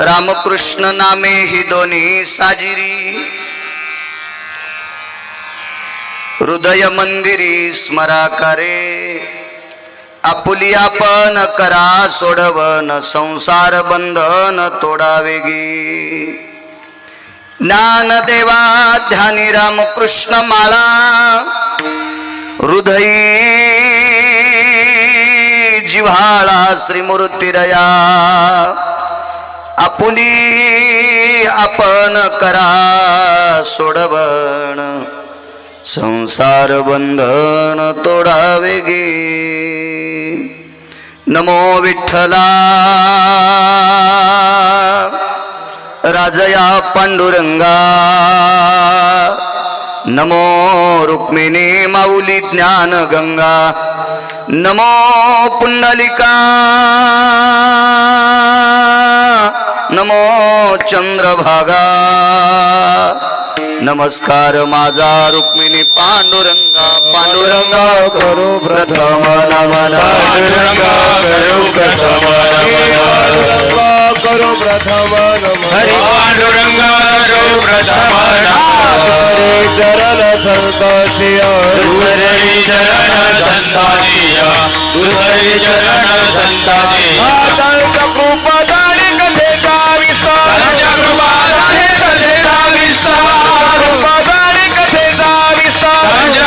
रामकृष्ण नामे हि दोन्ही साजिरी हृदय मंदिरी स्मराकारे आपुली आपण करा सोडवन संसार बंधन तोडावेगी ज्ञानदेवा ध्यानी रामकृष्ण माळा हृदयी जिव्हाळा श्रीमूर्तिरया आपुली आपण करा सोडवन संसार बंधन तोडावेगी नमो विठ्ठला राजया पांडुरंगा नमो रुक्मिणी माऊली ज्ञान गंगा नमो पुंडलिका नमो चंद्रभागा नमस्कार माझा रुक्मिणी पांडुरंगा पांडुरंगा करू प्रथम नमन पांडुरंगा करू प्रथम नमन करू प्रथम नमन हरि पांडुरंगा करू प्रथम नमन चरण संतोषिय दुर्हरी चरण संतोषिय दुर्हरी चरण संतोषिय आतंक कृपादानी कथेचा विस्तार कृपादानी कथेचा विस्तार कृपादानी कथेचा विस्तार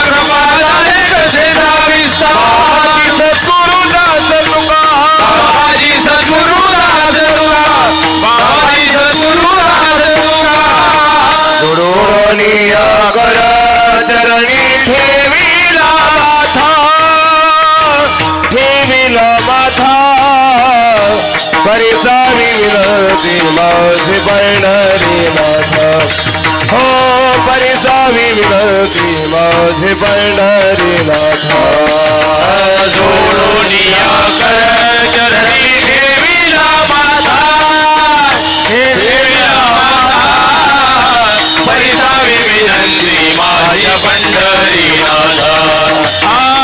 कृपादानी कथेचा विस्तार सद्गुरुदास तुका बाबाजी सद्गुरुदास तुका बाबाजी सद्गुरुदास तुका जोडोनिया कर चरणी ठेविला माथा ठेविला माथा परिसावी विनती माझी पंढरी नाथ हो परिसावी विनती माझी पंढरी नाथ जोडोनिया कर चरणी ठेविला माथा ठेविला माथा परिसावी विनंती माझ्या पंढरी नाथ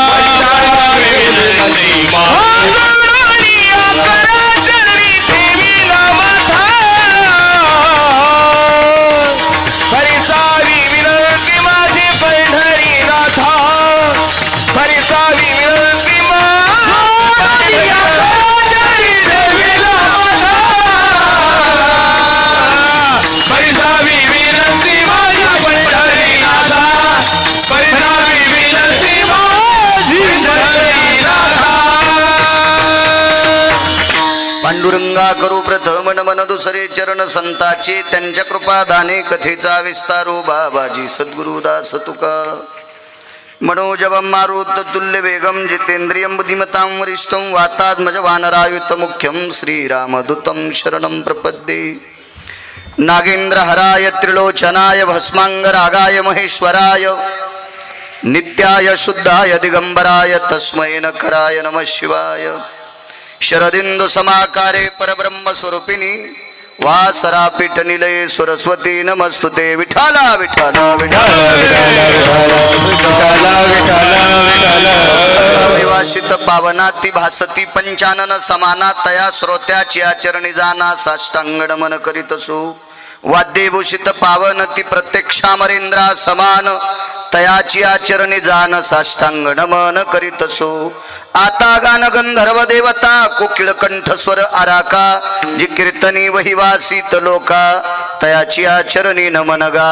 परिसावी विनंती माझ्या पांडुरंगा करू प्रथम नमन दुसरे चरण संताचे त्यांच्या कृपादाने कथेचा विस्तारो बाबाजी सद्गुरुदास तुका मनोजवं मारुत तुल्य वेगम जितेंद्रियं बुद्धिमतां वरिष्ठं वातात्मज वानरायुत मुख्यं श्रीरामदूतं शरणं प्रपद्ये नागेंद्र हराय त्रिलोचनाय भस्मांगरागाय महेश्वराय नित्याय शुद्धाय दिगंबराय तस्मै नखराय नमः शिवाय शरदिंदु समाकारे परब्रह्म स्वरूपिणी वासरापीठ निलये सरस्वती नमस्तुते विठाला विठाला विठाला विठाला विठाला विवासित पावनाती भासती पंचानन समाना तया श्रोत्याची आचरणी जाना साष्टांग नमन करीतसु वाद्यभूषित पावनती प्रत्यक्षामरेंद्रा समान तयाची आचरणी जान साष्टांग नमन करीतसु आता गान गंधर्व देवता कोकिळ कंठस्वर आराका जी कीर्तनी वहिवासित लोका तयाची आचरणी नमनगा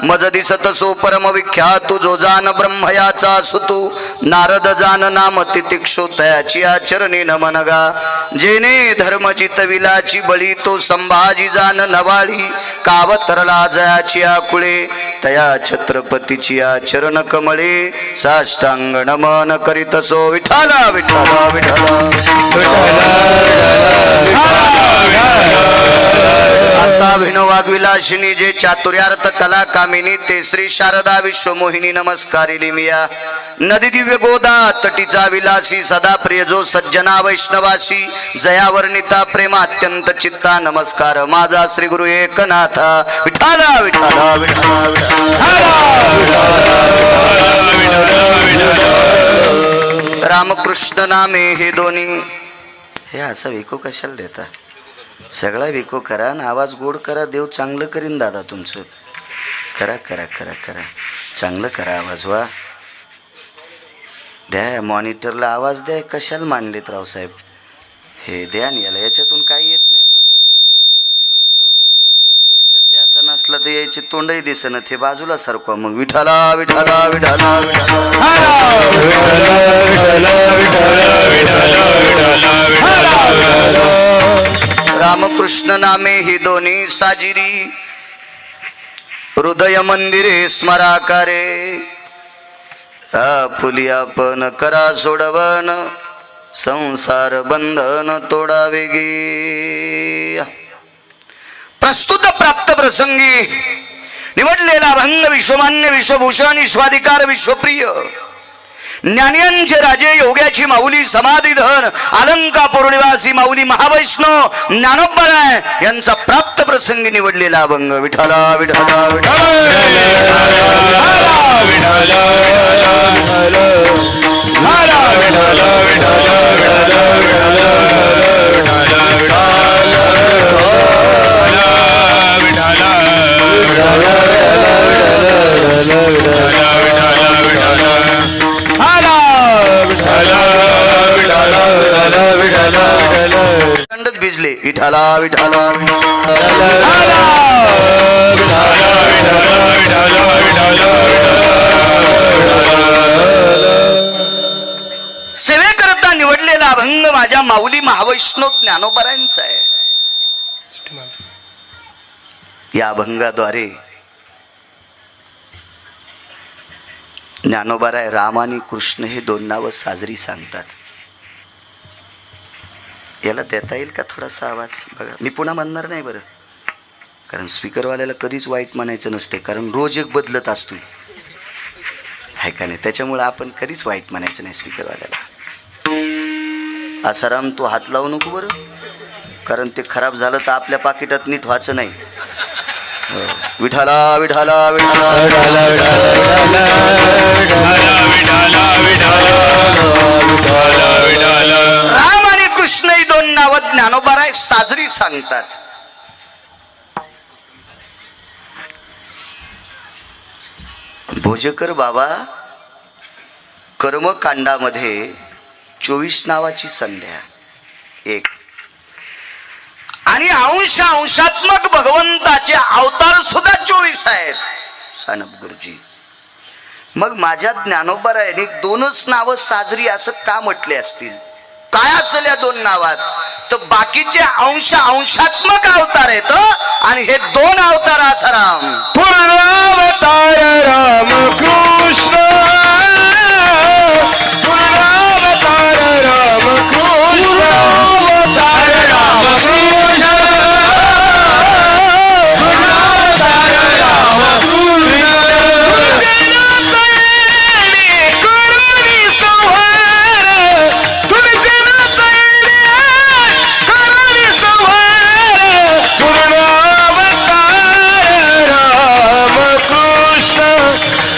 मज दिसत सो परम विख्यात जो जान ब्रह्मयाचा सुतू नारद जान नाम तितिक्षु तयाची आचरणी नमनगा जेने धर्म चितविलाची बळी तो संभाजी जान नवाळी कावतरला जयाची आकुळे तया छत्रपतीची आचरण कमळे साष्टांग नमन करीतसो विठाला विठाला विठाला आता विनो वाग्विलासिनी जे चातुर्यार्थ कला कामिनी ते श्री शारदा विश्वमोहिनी नमस्कारी लिमिया नदी दिव्य गोदा तटीचा विलासी सदा प्रिय जो सज्जना वैष्णवासी जयावर्णिता प्रेम अत्यंत चित्ता नमस्कार माझा श्री गुरु एकनाथा विठाला विठाला रामकृष्ण नामे हे दोन्ही हे असं विकू कशाला देता सगळा विको करा आणि आवाज गोड करा. देव चांगलं करीन दादा तुमचं. करा करा करा करा चांगलं करा आवाज. वा द्या मॉनिटरला आवाज द्या. कशाला मांडलेत रावसाहेब हे द्या न याला. याच्यातून काही येत नाही मग आवाज. हो याच्यात द्याचा नसला तर याचे तोंडही दिसेना. ते बाजूला सरकवा मग. विठाला विठाला विठाला रामकृष्ण नामे ही दोन्ही साजिरी. हृदय मंदिरे स्मराकारे. फुली आपण करा सोडवन. संसार बंधन तोडावे गे. प्रस्तुत प्राप्त प्रसंगी निवडलेला अभंग विश्वमान्य विश्वभूषण विश्वाधिकार विश्वप्रिय ज्ञानियांचे राजे योग्याची माऊली समाधिधन अलंकापूर निवासी माऊली महावैष्णव ज्ञानोबराय यांचा प्राप्त प्रसंगी निवडलेला अभंग. विठाला विठाला खंडच भिजले. विठाला विठाला सेवेकरता निवडलेला अभंग माझ्या माऊली महावैष्णव ज्ञानोबरायांचा आहे. या अभंगाद्वारे ज्ञानोबराय राम आणि कृष्ण हे दोन नावं साजरी सांगतात. याला देता येईल का थोडासा आवाज बघा. मी पुन्हा म्हणणार नाही बरं, कारण स्पीकरवाल्याला कधीच वाईट म्हणायचं नसते, कारण रोज एक बदलत असतो आहे का नाही. त्याच्यामुळं आपण कधीच वाईट म्हणायचं नाही स्पीकरवाल्याला. आसाराम तू हात लावू नको बरं, कारण ते खराब झालं तर आपल्या पाकिटात नीट व्हायचं नाही. विठाला विठाला राम आणि कृष्ण ही दोन नावं ज्ञानोबराय साजरी सांगतात. भोजकर बाबा कर्मकांडामध्ये 24 नावाची संध्या एक आणि अंशात्मक भगवंताचे अवतार सुद्धा 24 आहेत सानप गुरुजी. मग माझ्या ज्ञानोबरायांनी दोनच नावं साजरी असं का म्हटले असतील? काय असेल या दोन नावात? तर बाकीचे अंशात्मक अवतार आहेत आणि हे दोन अवतार आसाराम पूर्णावतार राम कृष्ण. पूर्णावतार राम कृष्ण. पूर्णावतार राम कृष्ण.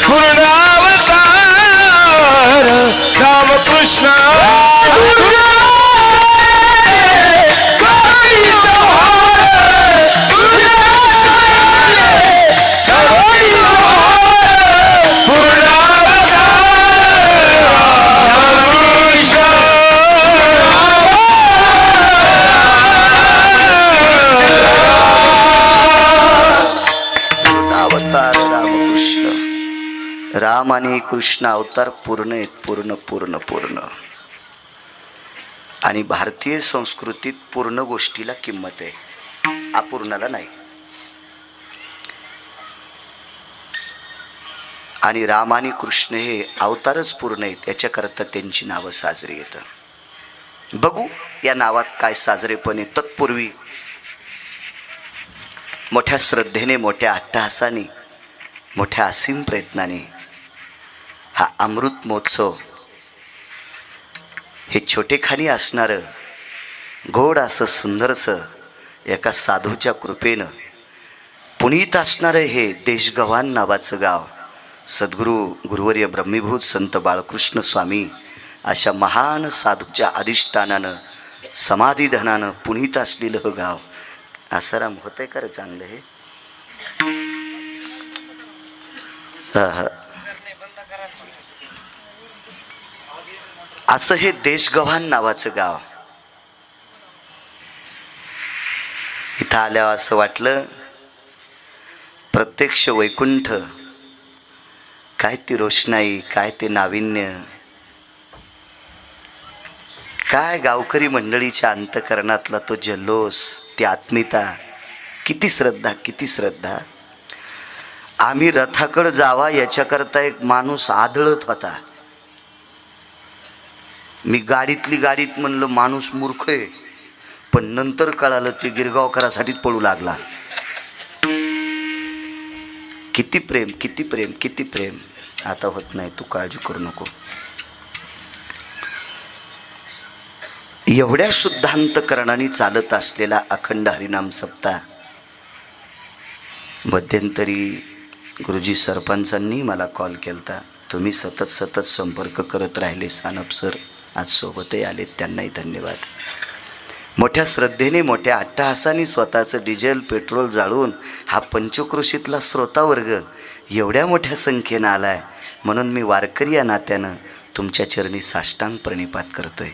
पूर्णावतार राम कृष्ण. रामकृष्ण राम आणि कृष्ण अवतार पूर्ण आहेत. पूर्ण पूर्ण पूर्ण. आणि भारतीय संस्कृतीत पूर्ण गोष्टीला किंमत आहे, अपूर्णाला नाही. आणि राम आणि कृष्ण हे अवतारच पूर्ण आहेत, याच्याकरता त्यांची नावं साजरी येतात. बघू या नावात काय साजरेपण आहे. तत्पूर्वी मोठ्या श्रद्धेने, मोठ्या अट्टहासाने, मोठ्या असीम प्रयत्नाने हा अमृत महोत्सव हे छोटेखानी असणारं गोड असं सुंदरसं एका साधूच्या कृपेनं पुनीत असणारं हे देशगव्हाण नावाचं गाव सद्गुरू गुरुवर्य ब्रह्मीभूत संत बाळकृष्ण स्वामी अशा महान साधूच्या अधिष्ठानानं समाधी धनानं पुनीत असलेलं हे गाव. आसाराम होतंय का रे चांगलं हे? असं हे देशगव्हाण नावाचं गाव. इथं आल्यावर असं वाटलं प्रत्यक्ष वैकुंठ. काय ती रोषणाई, काय ते नाविन्य, काय गावकरी मंडळीच्या अंतकरणातला तो जल्लोष, ती आत्मीयता. किती श्रद्धा, किती श्रद्धा. आम्ही रथाकडे जावा याच्याकरता एक माणूस आदळत होता. मी गाडीत म्हणलं माणूस मूर्ख आहे, पण नंतर कळालं ते गिरगावकरासाठीच पळू लागला. किती प्रेम, किती प्रेम, किती प्रेम. आता होत नाही, तू काळजी करू नको. एवढ्या शुद्धांतकरणाने चालत असलेला अखंड हरिनाम सप्ताह मध्यंतरी गुरुजी सरपंचांनी मला कॉल केलता. तुम्ही सतत संपर्क करत राहिले सानप सर, आज सोबतही आलेत, त्यांनाही धन्यवाद. मोठ्या श्रद्धेने, मोठ्या अट्टहासाने स्वतःचं डिझेल पेट्रोल जाळून हा पंचक्रोशीतला श्रोतावर्ग एवढ्या मोठ्या संख्येनं आलाय, म्हणून मी वारकरी या नात्यानं तुमच्या चरणी साष्टांग प्रणिपात करतोय.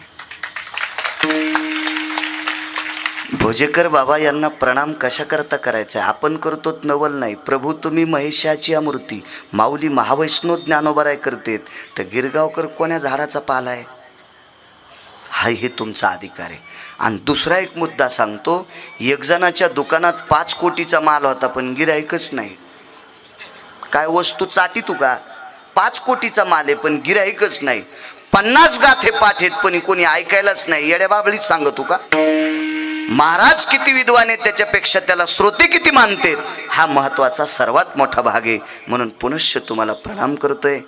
भोजेकर बाबा यांना प्रणाम कशा करता करायचा? आपण करतो नवल नाही. प्रभू तुम्ही महेशाची मूर्ती, माऊली महावैष्णव ज्ञानोबराय करतेत, तर गिरगावकर कोण्या झाडाचा पाला आहे? हा हे तुमचा अधिकार आहे. आणि दुसरा एक मुद्दा सांगतो, एक जणाच्या दुकानात 5 कोटीचा माल होता, पण गिराईकच नाही. काय वस्तू चाटी तू का? 5 कोटीचा माल आहे पण गिराईकच नाही. 50 गाथे पाठ आहेत पण कोणी ऐकायलाच नाही. येड्या बाबळीच सांगतो का? महाराज किती विद्वान आहेत त्याच्यापेक्षा त्याला श्रोते किती मानतेत हा महत्वाचा सर्वात मोठा भाग आहे. म्हणून पुनश्च तुम्हाला प्रणाम करतोय.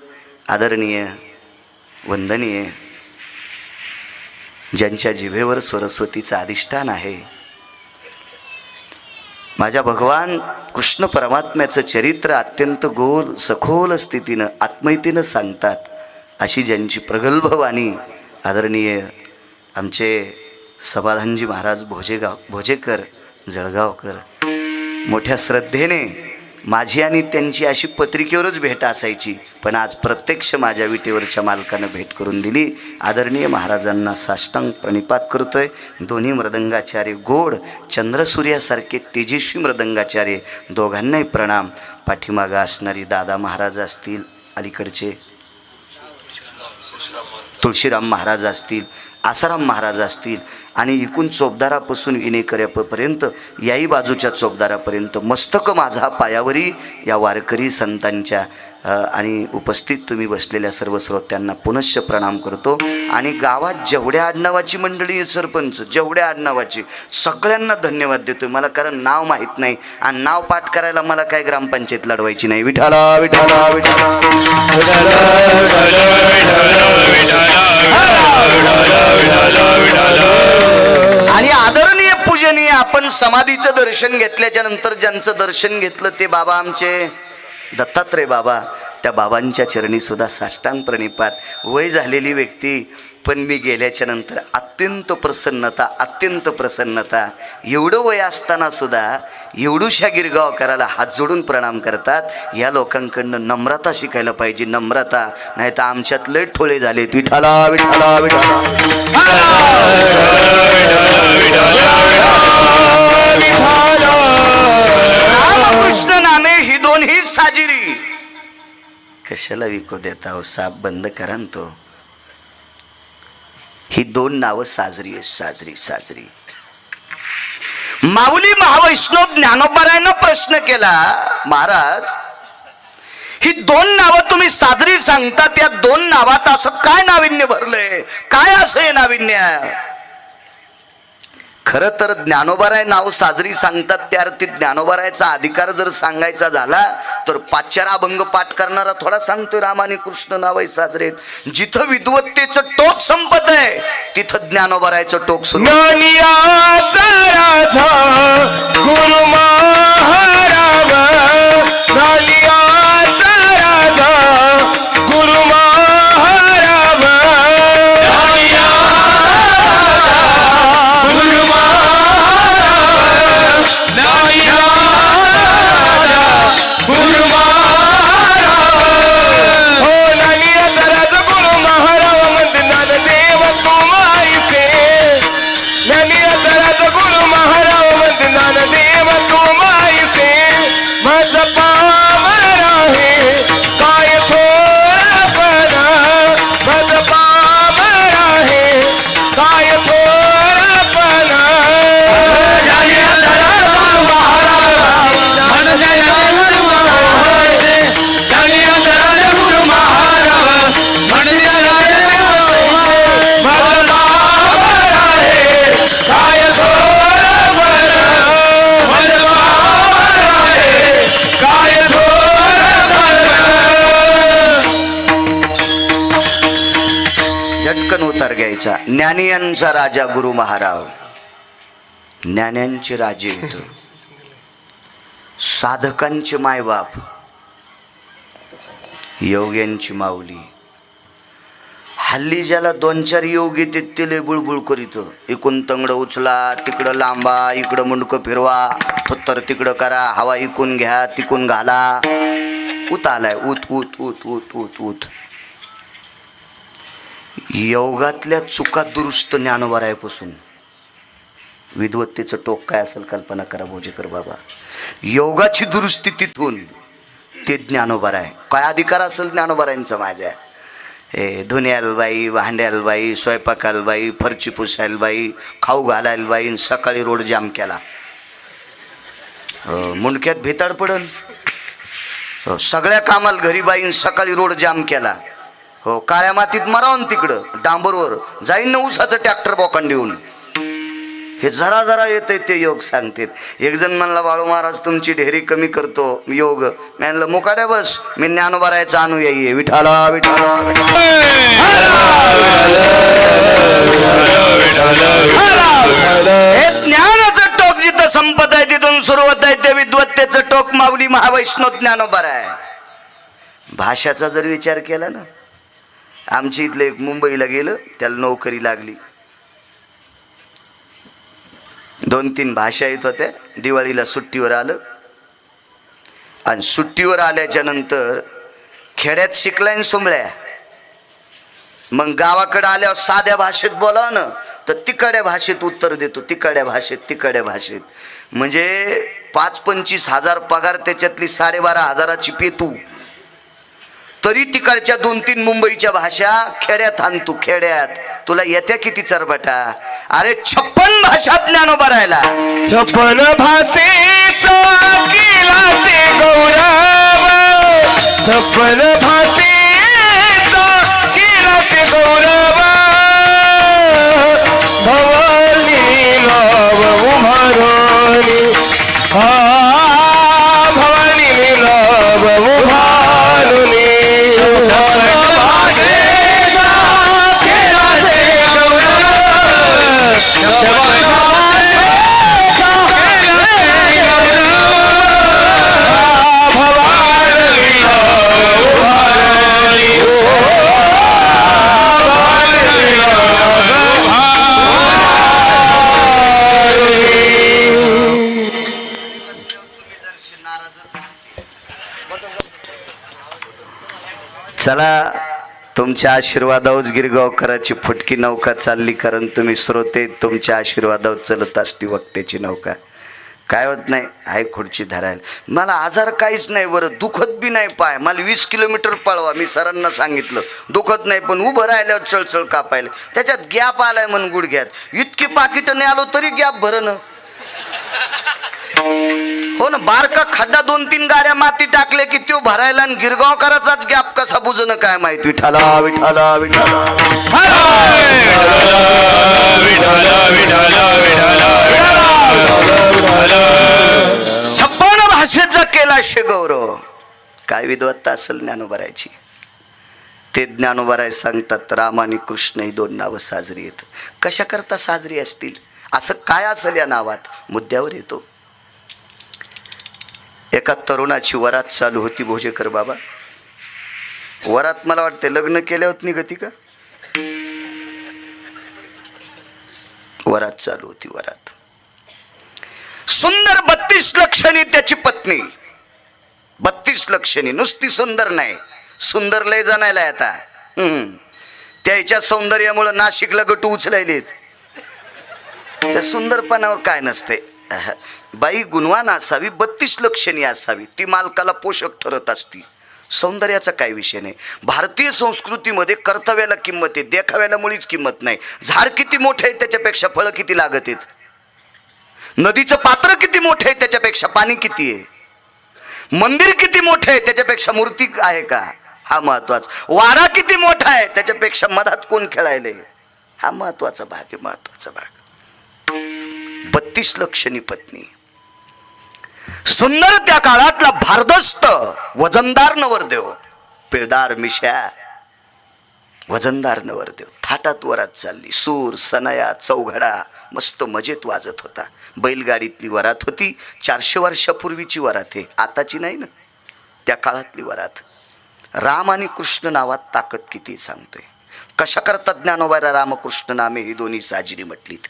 आदरणीय, वंदनीय, ज्यांच्या जिभेवर सरस्वतीचं अधिष्ठान आहे, माझ्या भगवान कृष्ण परमात्म्याचं चरित्र अत्यंत गोल सखोल स्थितीनं आत्मीयतेनं सांगतात, अशी ज्यांची प्रगल्भ वाणी आदरणीय आमचे समाधानजी महाराज भोजेकर जळगावकर, मोठ्या श्रद्धेने माझी आणि त्यांची अशी पत्रिकेवरच भेट असायची, पण आज प्रत्यक्ष माझ्या विटेवरच्या मालकानं भेट करून दिली. आदरणीय महाराजांना साष्टांग प्रणिपात करतोय. दोन्ही मृदंगाचार्य गोड चंद्रसूर्यासारखे तेजस्वी मृदंगाचार्य, दोघांनाही प्रणाम. पाठीमागं असणारी दादा महाराज असतील, अलीकडचे तुळशीराम महाराज असतील, आसाराम महाराज असतील, आणि एकूण चोपदारापासून विनेकऱ्यापर्यंत, याही बाजूच्या चोपदारापर्यंत मस्तक माझा पायावरी या वारकरी संतांच्या आणि उपस्थित तुम्ही बसलेल्या सर्व श्रोत्यांना पुनश्च प्रणाम करतो. आणि गावात जेवढ्या आडनावाची मंडळी आहे, सरपंच जेवढ्या आडनावाची, सगळ्यांना धन्यवाद देतोय. मला कारण नाव माहीत नाही आणि नाव पाठ करायला मला काय ग्रामपंचायत लढवायची नाही. विठाला विठाला विठाला. आणि आदरणीय पूजनीय, आपण समाधीचं दर्शन घेतल्याच्या नंतर ज्यांचं दर्शन घेतलं ते बाबा आमचे दत्तात्रय बाबा, त्या बाबांच्या चरणी सुद्धा साष्टांग प्रणिपात. वय झालेली व्यक्ती, पण मी गेल्याच्या नंतर अत्यंत प्रसन्नता. एवढं वय असताना सुद्धा एवढूशा गिरगावकराला हात जोडून प्रणाम करतात. या लोकांकडनं नम्रता शिकायला पाहिजे, नम्रता. नाही तर आमच्यात लय ठोळे झालेत. विठाला विठाला विठाला. रामकृष्ण नामे ही दोन्ही साजिरी. कशाला विकू देता हो? साप बंद करा ना तो. ही 2 नावं साजरी आहे, साजरी साजरी. माऊली महावैष्णव ज्ञानोबारायनं प्रश्न केला, महाराज ही 2 नावं तुम्ही साजरी सांगता, त्या 2 नावात असं काय नाविन्य भरलंय? काय असं हे नाविन्य? खरं तर ज्ञानोबाराय नाव साजरी सांगतात, त्या अर्थी ज्ञानोबारायचा अधिकार जर सांगायचा झाला तर 5 अभंग पाठ करणारा थोडा सांगतोय राम आणि कृष्ण नावही साजरेत. जिथं विद्वत्तेचं टोक संपत आहे तिथं ज्ञानोबारायचं टोक सुरू. अवतार घ्यायचा. ज्ञानियांचा राजा गुरु महाराज, ज्ञान्यांचे राजे इथं, साधकांचे मायबाप, योग्यांची माऊली. हल्ली ज्याला 2-4 योग येते ते लय बुळबुळ करीत. इकडून तंगड उचला, तिकडं लांबा, इकडं मुंडकं फिरवा, थोत्तर तिकडं करा, हवा इकून घ्या, तिकून घाला. उत आलाय, उत उत उत उत उत उत. योगातल्या चुका दुरुस्त ज्ञानोबारायापासून. विद्वत्तेचं टोक काय असेल कल्पना करा भोजेकर बाबा. योगाची दुरुस्ती तिथून, ते ज्ञानोबाराय. काय अधिकार असेल ज्ञानोबारायांचा माझ्या? हे धुण्याला बाई, भांड्याला बाई, स्वयंपाकाला बाई, फरची पुसायला बाई, खाऊ घालायला बाई, सकाळी रोड जाम केला. मुंडक्यात भेताड पडन. सगळ्या कामाला घरी बाईन सकाळी रोड जाम केला. हो, काळ्या मातीत मरावून तिकडं डांबरवर जाईन ना ऊसाचं ट्रॅक्टर बोकांड देऊन. हे जरा जरा येतंय ते योग सांगतात. एक जण म्हणला, बाळू महाराज तुमची ढेरी कमी करतो योग. मी म्हणलं मुकाड्या बस, मी ज्ञानोबारायचा अनुयायी आहे. विठाला विठाला हे ज्ञानाचं टोक जिथं संपत आहे तिथून सुरुवात आहे. ते विद्वत्तेचं टोक माऊली महावैष्णव ज्ञानोबाराय. भाषाचा जर विचार केला ना, आमच्या इथलं एक मुंबईला गेलं, त्याला नोकरी लागली. 2-3 भाषा येत होत्या. दिवाळीला सुट्टीवर आलं आणि सुट्टीवर आल्याच्या नंतर खेड्यात शिकलाय सुंबळ्या. मग गावाकडे आल्यावर साध्या भाषेत बोलाव ना तर तिकडच्या भाषेत उत्तर देतो. तिकडच्या भाषेत म्हणजे 5-25 हजार पगार, त्याच्यातली 12,500ची पेतू. तरी तिकडच्या 2-3 मुंबईच्या भाषा खेड्यात आणतो. खेड्यात तुला येत्या किती चरबटा? अरे 56 भाषा ज्ञानोबा राहिला. 56 भाषेचा केलाचे गौरव, 56 भाषेचा केलाचे गौरव. भवानी नाव उभारली, भवानी नाव उभारली. चला, तुमच्या आशीर्वादावर गिरगावकराची फुटकी नौका चालली. कारण तुम्ही श्रोते, तुमच्या आशीर्वादावर चलत असती वक्त्याची नौका. काय होत नाही, आहे खुर्ची धरायला. मला आजार काहीच नाही बरं, दुखत बी नाही पाय. मला 20 किलोमीटर पळवा, मी सरांना सांगितलं, दुखत नाही. पण उभं राहिल्यावर चळचळ कापायला. त्याच्यात गॅप आलाय म्हणून गुडघ्यात. इतकी पाकिटं नाही आलो तरी गॅप भरण. हो ना, बारका खड्डा 2-3 गाड्या माती टाकले की तो भरायला, आणि गिरगावकराचाच गॅप कसा बुजणं काय माहित. विठाला विठाला विठाला 56 भाषेचा केला शे गौरव. काय विद्वत्ता असेल ज्ञानोबारायची. ते ज्ञानोबाराय सांगतात, राम आणि कृष्ण ही 2 नावं साजरी आहेत. कशा करता साजरी असतील? असं काय असेल या नावात? मुद्द्यावर येतो. एका तरुणाची वरात चालू होती भोजेकर बाबा. वरात मला वाटते लग्न केल्यावर निघती का? वरात चालू होती. वरात सुंदर 32 लक्षणी त्याची पत्नी. 32 लक्षणी. नुसती सुंदर नाही, सुंदर लय जणायला आता. त्याच्या सौंदर्यामुळे नाशिकला गटू उचलायलेत. त्या सुंदरपणावर काय नसते. बाई गुणवान असावी, 32 लक्षणी असावी, ती मालकाला पोषक ठरत असती. सौंदर्याचा काय विषय नाही. भारतीय संस्कृतीमध्ये कर्तव्याला किंमत आहे, देखाव्याला मुळीच किंमत नाही. झाड किती मोठे आहे त्याच्यापेक्षा फळं किती लागत आहेत. नदीचं पात्र किती मोठे आहे त्याच्यापेक्षा पाणी किती आहे. मंदिर किती मोठे आहे त्याच्यापेक्षा मूर्ती आहे का, हा महत्वाचा. वारा किती मोठा आहे त्याच्यापेक्षा मधात कोण खेळायले, हा महत्वाचा भाग आहे. महत्वाचा भाग. 32 लक्षणी पत्नी. सुंदर त्या काळातला भारदस्त वजनदार नवरदेव, पिळदार मिश्या. वजनदार नवरदेव थाटात वरात चालली, सूर सनया चौघडा मस्त मजेत वाजत होता. बैलगाडीतली वरात होती. 400 वर्षापूर्वीची वरात आहे, आताची नाही ना, त्या काळातली वरात. राम आणि कृष्ण नावात ताकद किती सांगतोय. कशा करता ज्ञानोबाला रामकृष्ण नामे ही दोन्ही साजिरी म्हटलीत.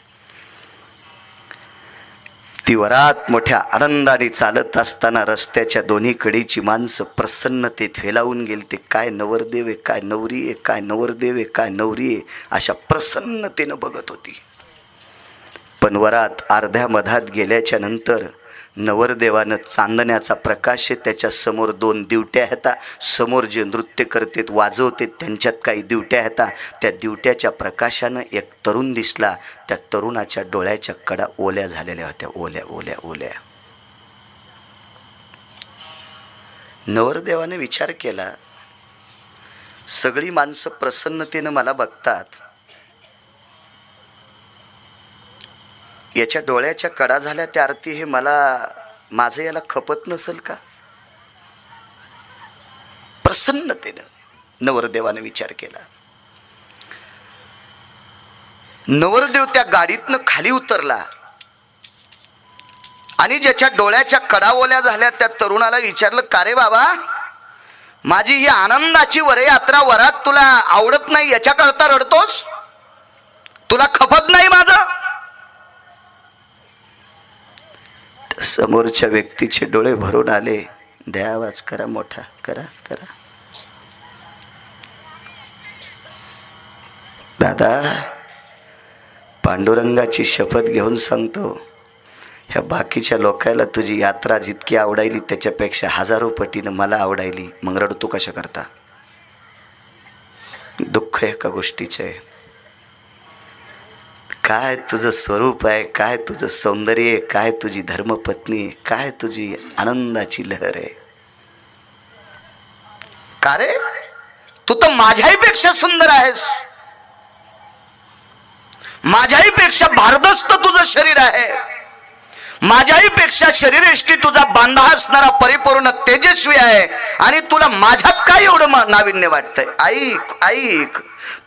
ती वरात मोठ्या आनंदाने चालत असताना रस्त्याच्या दोन्ही कडेची माणसं प्रसन्नतेत हेलावून गेलते. काय नवरदेव आहे, काय नवरी आहे, काय नवरदेव आहे, काय नवरी आहे, अशा प्रसन्नतेनं बघत होती. पण वरात अर्ध्या मधात गेल्याच्या नंतर नवरदेवानं चांदण्याचा प्रकाश आहे, त्याच्या समोर 2 दिवट्या आहेत. समोर जे नृत्य करतेत वाजवतेत त्यांच्यात काही दिवट्या आहेत. त्या दिवट्याच्या प्रकाशानं एक तरुण दिसला. त्या तरुणाच्या डोळ्याच्या कडा ओल्या झालेल्या होत्या, ओल्या ओल्या ओल्या. नवरदेवाने विचार केला, सगळी माणसं प्रसन्नतेनं मला बघतात, याच्या डोळ्याच्या कडा झाल्या त्या अर्थी हे माझं याला खपत नसेल का. प्रसन्नतेनं नवरदेवाने विचार केला. नवरदेव त्या गाडीतनं खाली उतरला आणि ज्याच्या डोळ्याच्या कडा ओल्या झाल्या त्या तरुणाला विचारलं, का रे बाबा, माझी ही आनंदाची वरयात्रा वरात तुला आवडत नाही याच्याकरता रडतोस, तुला खपत नाही माझं. समोरच्या व्यक्तीचे डोळे भरून आले. द्या आवाज, करा मोठा, करा करा. दादा, पांडुरंगाची शपथ घेऊन सांगतो, ह्या बाकीच्या लोकायला तुझी यात्रा जितकी आवडायली त्याच्यापेक्षा हजारो पटीनं मला आवडायली. मग रडतो कशा करता. दुःख एका गोष्टीचे आहे, काय तुझं स्वरूप आहे, काय तुझं सौंदर्य आहे, काय तुझी धर्मपत्नी आहे, काय तुझी आनंदाची लहर आहे. का रे, तू तर माझ्याही पेक्षा सुंदर आहेस, माझ्याही पेक्षा भारदस्त तुझं शरीर आहे, माझ्याही पेक्षा शरीरेष्टी तुझा बांधा असणारा परिपूर्ण तेजस्वी आहे, आणि तुला माझ्यात काय एवढं नाविन्य वाटतंय. ऐक ऐक,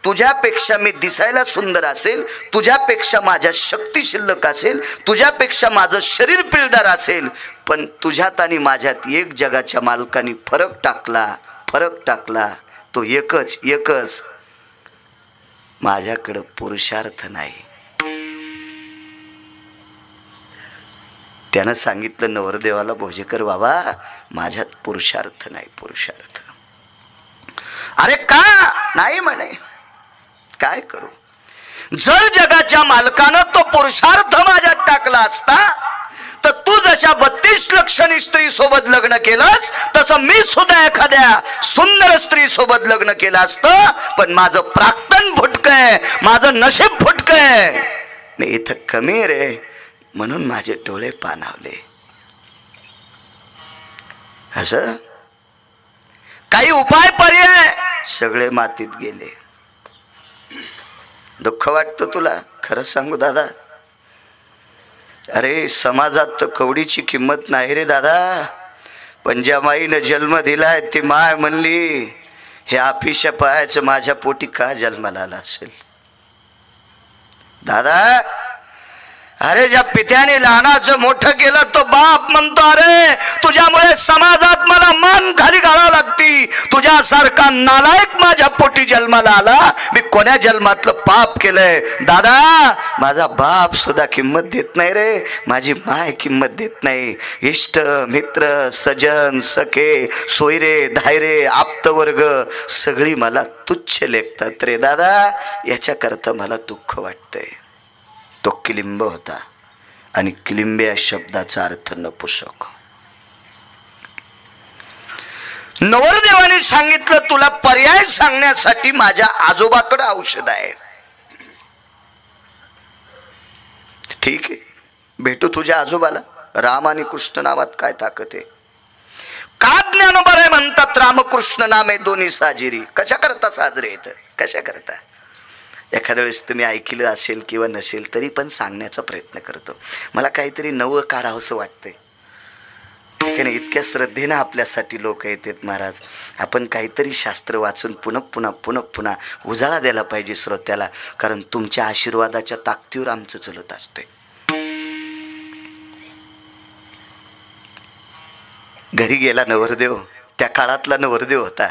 तुझ्यापेक्षा मी दिसायला सुंदर असेल, तुझ्यापेक्षा माझ्या शक्ती शिल्लक असेल, तुझ्यापेक्षा माझं शरीर पिळदार असेल, पण तुझ्यात आणि माझ्यात एक जगाच्या मालकाने फरक टाकला. तो एकच, माझ्याकडं पुरुषार्थ नाही. त्यानं सांगितलं नवरदेवाला, भोजेकर बाबा, माझ्यात पुरुषार्थ नाही, पुरुषार्थ. अरे का नाही म्हणे, काय करू. जर जगाच्या मालकानं तो पुरुषार्थ माझ्यात टाकला असता तर तू जशा 32 लक्षणी स्त्री सोबत लग्न केलंस तसं मी सुद्धा एखाद्या सुंदर स्त्री सोबत लग्न केलं असतं. पण माझं प्राक्तन फुटकंय, माझं नशीब फुटकंय, मी इथं कमी रे, म्हणून माझे डोळे पाणावले. असं काही उपाय पर्याय सगळे मातीत गेले. दुःख वाटतं तुला, खरं सांगू दादा. अरे समाजात तर कवडीची किंमत नाही रे दादा, पण ज्या माईनं जन्म दिलाय ती माय म्हणली, हे आपिशा पायाचं माझ्या पोटी का जन्माला आला असेल. दादा, अरे ज्या पित्याने लहानाचं मोठं केलं तो बाप म्हणतो, अरे तुझ्यामुळे समाजात मला मान खाली घालावं लागती, तुझ्यासारखा नालायक माझ्या पोटी जन्माला आला, मी कोण्या जन्मातलं पाप केलंय. दादा, माझा बाप सुद्धा किंमत देत नाही रे, माझी माय किंमत देत नाही. इष्ट मित्र सजन सखे सोयरे धायरे आप्तवर्ग सगळी मला तुच्छ लेखतात रे दादा. याच्याकरता मला दुःख वाटतंय. तो किलिंब होता, आणि किलिंब या शब्दाचा अर्थ नपुसक. नवरदेवाने सांगितलं, तुला पर्याय सांगण्यासाठी माझ्या आजोबाकडे औषध आहे. ठीक आहे, भेटू तुझ्या आजोबाला. राम आणि कृष्ण नावात काय ताकद आहे. का ज्ञानोबा म्हणतात रामकृष्ण नामे दोन्ही साजिरी. कशा करता साजरे येतं, कशा करता. एखाद्या वेळेस तुम्ही ऐकलं असेल किंवा नसेल तरी पण सांगण्याचा प्रयत्न करतो. मला काहीतरी नवं काढावंसं वाटतंय. की नाही, इतक्या श्रद्धेनं आपल्यासाठी लोक येतात महाराज. आपण काहीतरी शास्त्र वाचून पुन्हा उजाळा द्यायला पाहिजे श्रोत्याला, कारण तुमच्या आशीर्वादाच्या ताकदीवर आमचं चलत असते. घरी गेला नवरदेव, त्या काळातला नवरदेव होता.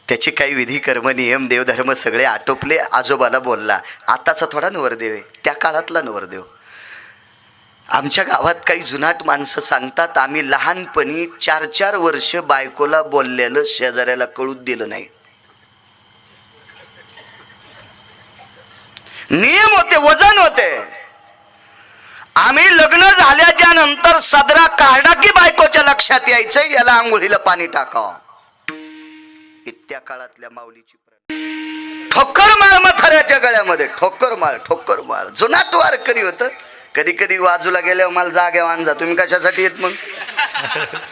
त्याचे काही विधी कर्म नियम देवधर्म सगळे आटोपले. आजोबाला बोलला, आताचा थोडा नवरदेव आहे, त्या काळातला नवरदेव. आमच्या गावात काही जुनाट माणसं सांगतात, आम्ही लहानपणी 4-4 वर्ष बायकोला बोललेलं शेजाऱ्याला कळूच दिलं नाही. नियम होते, वजन होते. आम्ही लग्न झाल्याच्या नंतर सदरा काढला की बायकोच्या लक्षात यायचं याला आंघोळीला पाणी टाकावं. इत्या काळातल्या माऊलीची ठोकर माळ मथाऱ्याच्या गळ्यामध्ये, ठोकर माळ जुनाट वारकरी होतं. कधी कधी बाजूला गेल्यावर मला जाग्यावर आणजा, तुम्ही कशासाठी येत मग?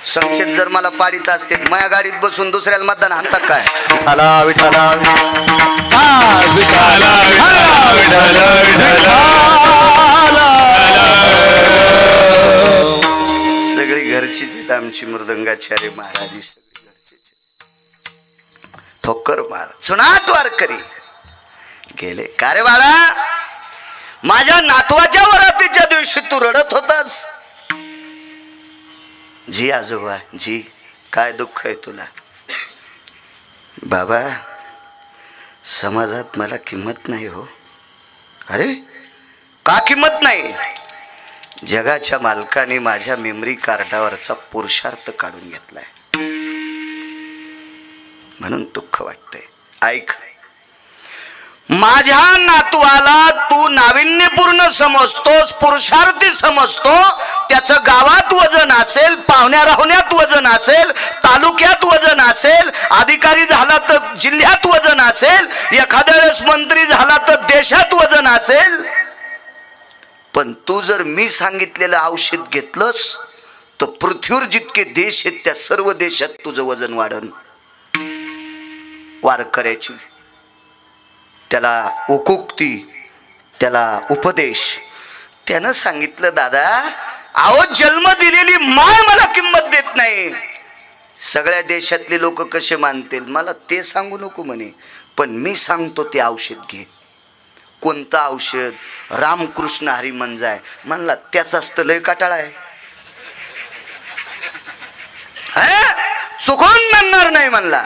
संक्षेप जर मला पाडीत असते माझ्या गाडीत बसून दुसऱ्याला मतदान हाणतात काय? सगळी घरची जीत आमची मृदंगाचार्य महाराज ठोकर माळ जुनाट वारकरी गेले. का रे बाळा, माझ्या नातवाच्या वरातीच्या दिवशी तू रडत होतास? जी आजोबा जी, काय दुःख आहे तुला? बाबा, समाजात मला किंमत नाही हो. अरे का किंमत नाही? जगाच्या मालकाने माझ्या मेमरी कार्डावरचा पुरुषार्थ काढून घेतलाय म्हणून दुःख वाटतंय. ऐक, माझ्या नातवाला तू नाविन्यपूर्ण समजतोस, पुरुषार्थी समजतो. त्याचं गावात वजन असेल, पाहुण्या राहुण्यात वजन असेल, तालुक्यात वजन असेल, अधिकारी झाला तर जिल्ह्यात वजन असेल, एखाद्या वेळेस मंत्री झाला तर देशात वजन असेल. पण तू जर मी सांगितलेलं औषध घेतलंस तर पृथ्वीवर जितके देश आहेत त्या सर्व देशात तुझं वजन वाढन. वारकऱ्याची त्याला उकुक्ती, त्याला उपदेश. त्यानं सांगितलं, दादा अहो जन्म दिलेली माय मला किंमत देत नाही. सगळ्या देशातले लोक कसे मानतील मला ते सांगू नको म्हणे, पण मी सांगतो ते औषध घे. कोणतं औषध? रामकृष्ण हरी मंजाय. म्हणला त्याचाच तर लय काटाळा आहे. चुकून म्हणणार नाही म्हणला.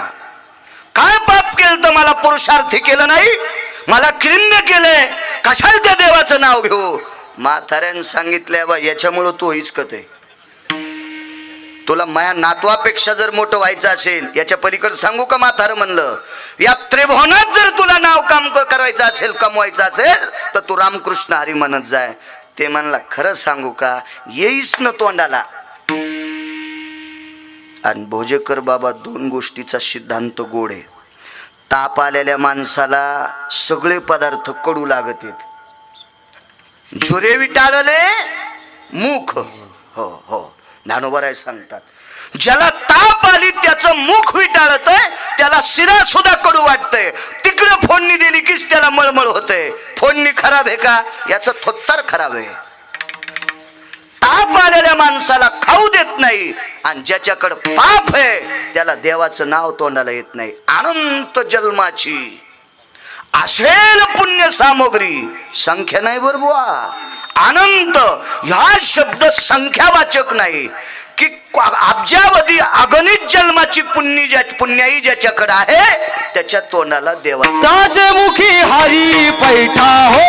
काय पाप केलं तर मला पुरुषार्थी केलं नाही, मला क्रिंद केलंय, कशाला त्या देवाचं नाव घेऊ? म्हाताऱ्यानं सांगितलंय बा याच्यामुळं तू हिचकत आहे. तुला माया नातवापेक्षा जर मोठं व्हायचं असेल, याच्या पलीकडे सांगू का म्हातारं म्हणलं, या त्रिभुवनात जर तुला नाव काम करायचं असेल, कमवायचं असेल तर तू रामकृष्ण हरी म्हणत जाय. ते म्हणला खरं सांगू का, येईस न तोंडाला. आणि भोजेकर बाबा 2 गोष्टीचा सिद्धांत गोड आहे. ताप आलेल्या माणसाला सगळे पदार्थ कडू लागत आहेत. झुरे विटाळले मुख, हो हो ज्ञानोबराय सांगतात, ज्याला ताप आली त्याचं मुख विटाळत आहे, त्याला शिरा सुद्धा कडू वाटतंय. तिकडे फोडणी दिली कीच त्याला मळमळ होतंय. फोडणी खराब आहे का? याचं थोत्तर खराब आहे. ताप आलेल्या माणसाला खाऊ देत नाही, आणि ज्याच्याकडे पाप आहे त्याला देवाचं नाव तोंडाला येत नाही. अनंत जन्माची असेल पुण्य सामग्री, संख्या नाही बरोबर. अनंत ह्या शब्द संख्यावाचक नाही, की अब्जावधी अगणित जन्माची पुण्याई ज्याच्याकडे आहे त्याच्या तोंडाला देवाचं मुखी हरी पैठा हो.